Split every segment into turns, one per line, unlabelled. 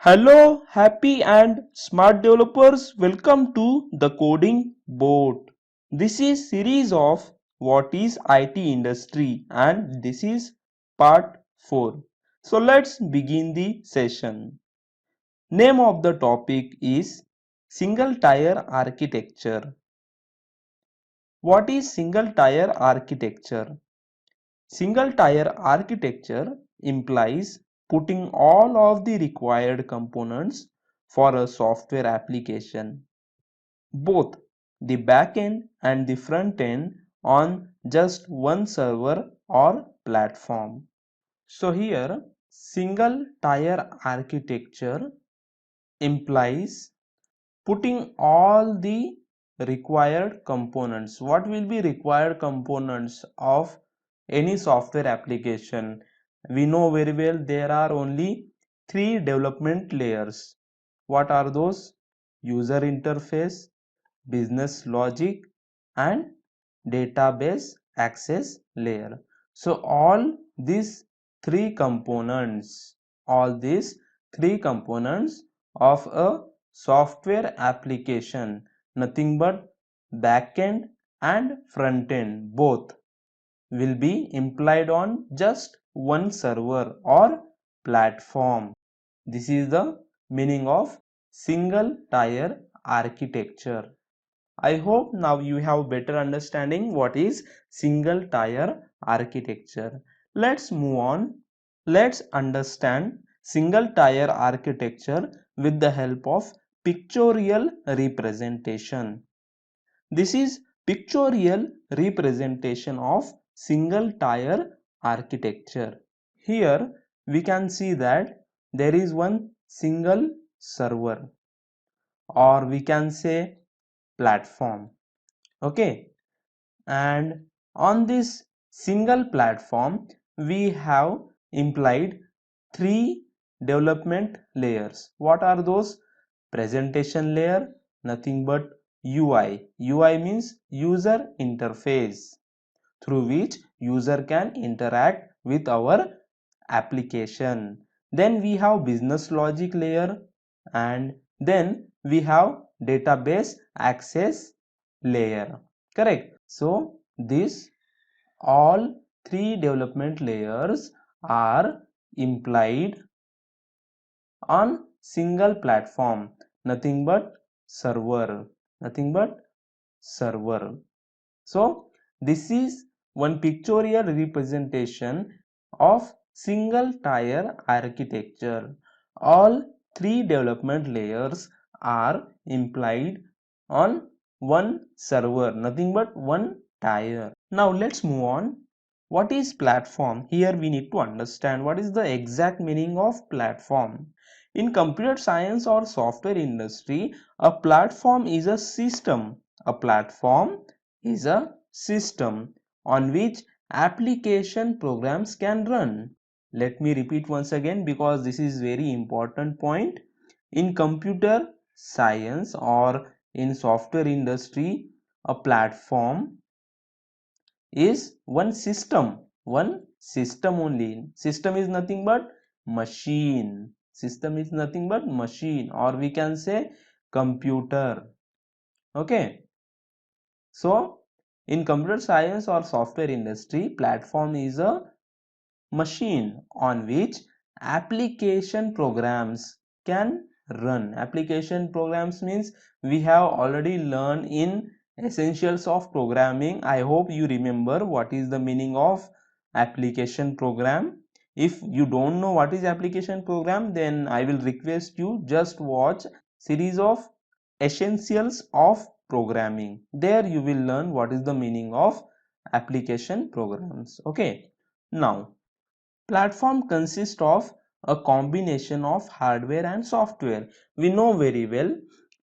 Hello, happy and smart developers. Welcome to the coding board. This is series of what is IT industry and this is part 4. So let's begin the session. Name of the topic is single tier architecture. What is single tier architecture? Single tier architecture implies putting all of the required components for a software application, both the backend and the front end, on just one server or platform. So here single tier architecture implies putting all the required components. What will be required components of any software application? We know very well there are only three development layers. What are those? User interface, business logic, and database access layer. So all these three components of a software application, nothing but backend and front end both, will be implied on just one server or platform. This is the meaning of single tier architecture. I hope now you have better understanding what is single tier architecture. Let's move on. Let's understand single tier architecture with the help of pictorial representation. This is pictorial representation of single tier architecture. Here we can see that there is one single server, or we can say platform. Okay, and on this single platform we have implied three development layers. What are those? Presentation layer, nothing but UI. UI means user interface, through which user can interact with our application. Then we have business logic layer, and then we have database access layer. Correct. So this all three development layers are implied on single platform, nothing but server, nothing but server. So this is one pictorial representation of single tier architecture. All three development layers are implied on one server, nothing but one tier. Now let's move on. What is platform? Here we need to understand what is the exact meaning of platform. In computer science or software industry, a platform is a system. A platform is a system on which application programs can run. Let me repeat once again because this is very important point. In computer science or in software industry, a platform is one system only. System is nothing but machine. System is nothing but machine, or we can say computer. Okay, so in computer science or software industry, platform is a machine on which application programs can run. Application programs means we have already learned in essentials of programming. I hope you remember what is the meaning of application program. If you don't know what is application program, then I will request you just watch series of essentials of programming. There you will learn what is the meaning of application programs. Okay, now platform consists of a combination of hardware and software. We know very well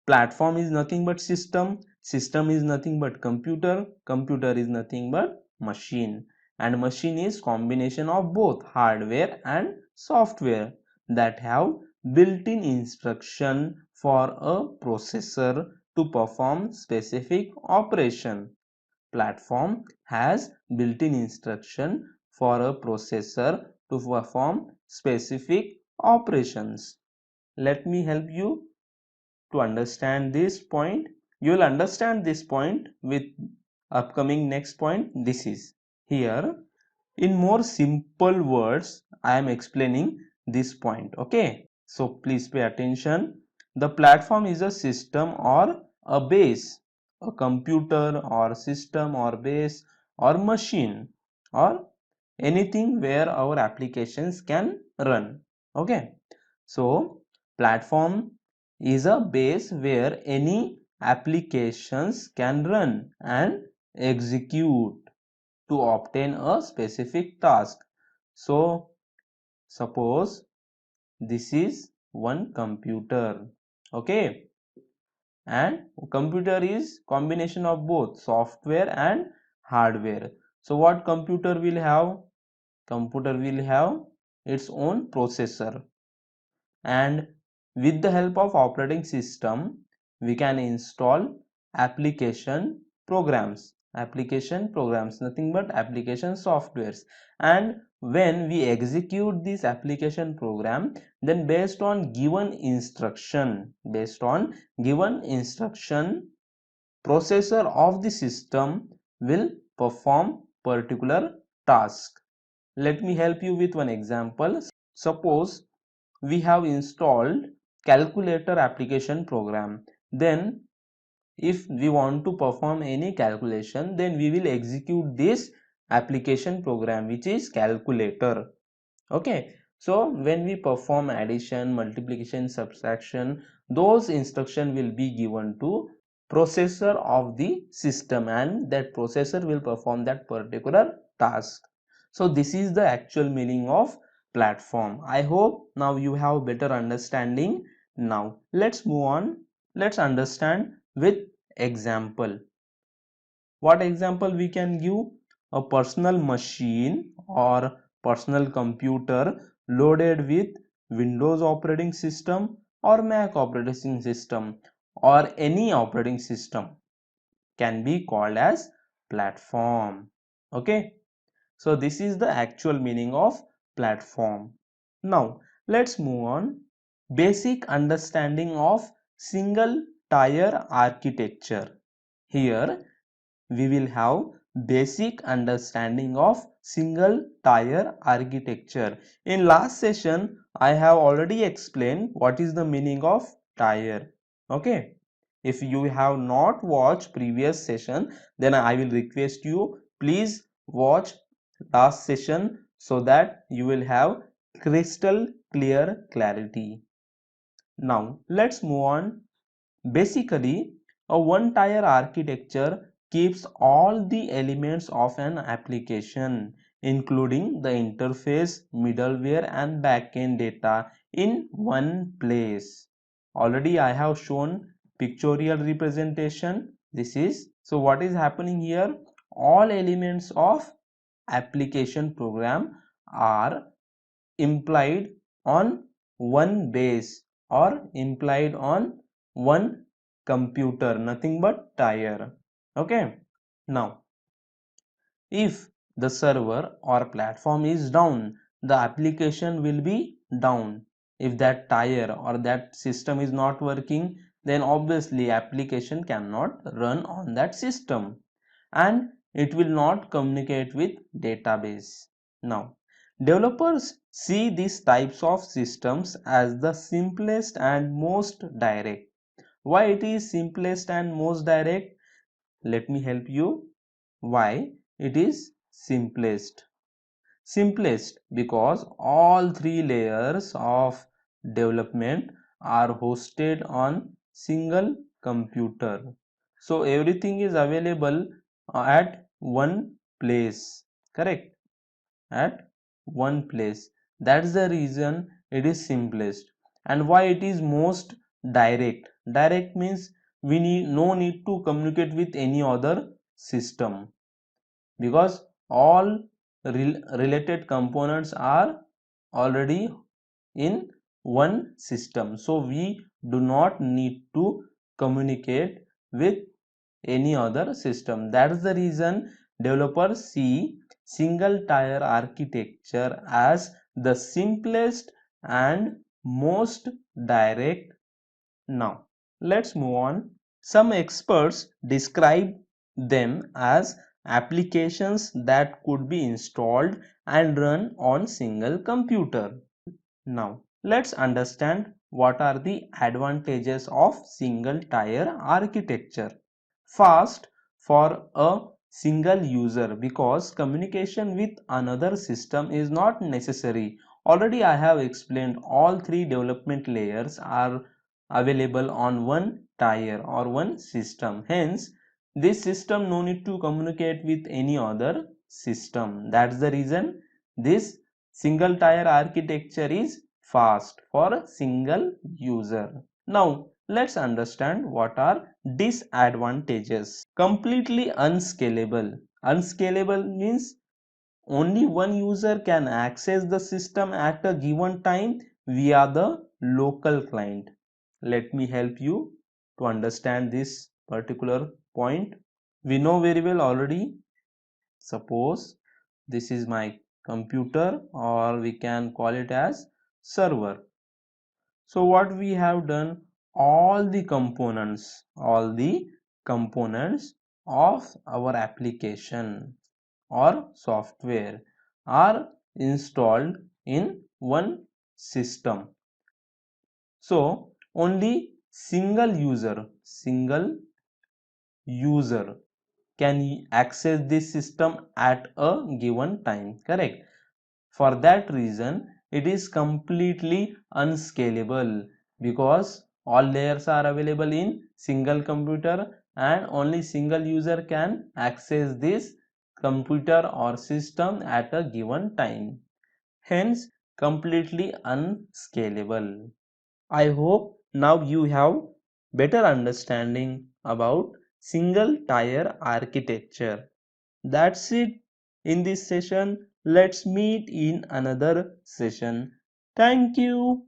platform is nothing but system, system is nothing but computer, computer is nothing but machine, and machine is combination of both hardware and software that have built-in instruction for a processor to perform specific operation. Platform has built-in instruction for a processor to perform specific operations. Let me help you to understand this point. You will understand this point with upcoming next point. This is here in more simple words I am explaining this point. Okay, so please pay attention. The platform is a system or a base, a computer or system or base or machine or anything where our applications can run. Okay, so platform is a base where any applications can run and execute to obtain a specific task. So suppose this is one computer, okay, and computer is combination of both software and hardware. So what computer will have? Computer will have its own processor, and with the help of operating system we can install application programs, nothing but application softwares. And when we execute this application program, then based on given instruction, processor of the system will perform particular task. Let me help you with one example. Suppose we have installed calculator application program. Then if we want to perform any calculation, then we will execute this application program, which is calculator. Okay, so when we perform addition, multiplication, subtraction, those instruction will be given to processor of the system, and that processor will perform that particular task. So this is the actual meaning of platform. I hope now you have better understanding. Now let's move on. Let's understand with example. What example we can give? A personal machine or personal computer loaded with Windows operating system or Mac operating system or any operating system can be called as platform. Okay, so this is the actual meaning of platform. Now let's move on. Basic understanding of single tier architecture. Here we will have basic understanding of single tier architecture. In last session I have already explained what is the meaning of tier. Okay, if you have not watched previous session, then I will request you, please watch last session so that you will have crystal clear clarity. Now let's move on. Basically, a one-tier architecture keeps all the elements of an application, including the interface, middleware and backend data in one place. Already I have shown pictorial representation. This is, so what is happening here? All elements of application program are implied on one base or implied on one computer, nothing but tier. Okay, now if the server or platform is down, the application will be down. If that tier or that system is not working, then obviously application cannot run on that system and it will not communicate with database. Now developers see these types of systems as the simplest and most direct. Why it is simplest and most direct? Let me help you. Why it is simplest? Simplest because all three layers of development are hosted on single computer. So everything is available at one place. Correct? At one place. That's the reason it is simplest. And why it is most direct? Direct means we need no need to communicate with any other system, because all related components are already in one system, so we do not need to communicate with any other system. That's the reason developers see single tier architecture as the simplest and most direct. Now, let's move on. Some experts describe them as applications that could be installed and run on single computer. Now, let's understand what are the advantages of single tier architecture. Fast for a single user because communication with another system is not necessary. Already I have explained all three development layers are available on one tier or one system. Hence, this system no need to communicate with any other system. That's the reason this single tier architecture is fast for a single user. Now, let's understand what are disadvantages. Completely unscalable. Unscalable means only one user can access the system at a given time via the local client. Let me help you to understand this particular point. We know very well already. Suppose this is my computer, or we can call it as server. So what we have done, all the components of our application or software are installed in one system. So only single user can access this system at a given time, correct? For that reason, it is completely unscalable because all layers are available in single computer and only single user can access this computer or system at a given time. Hence, completely unscalable. I hope now you have better understanding about single tier architecture. That's it in this session. Let's meet in another session. Thank you.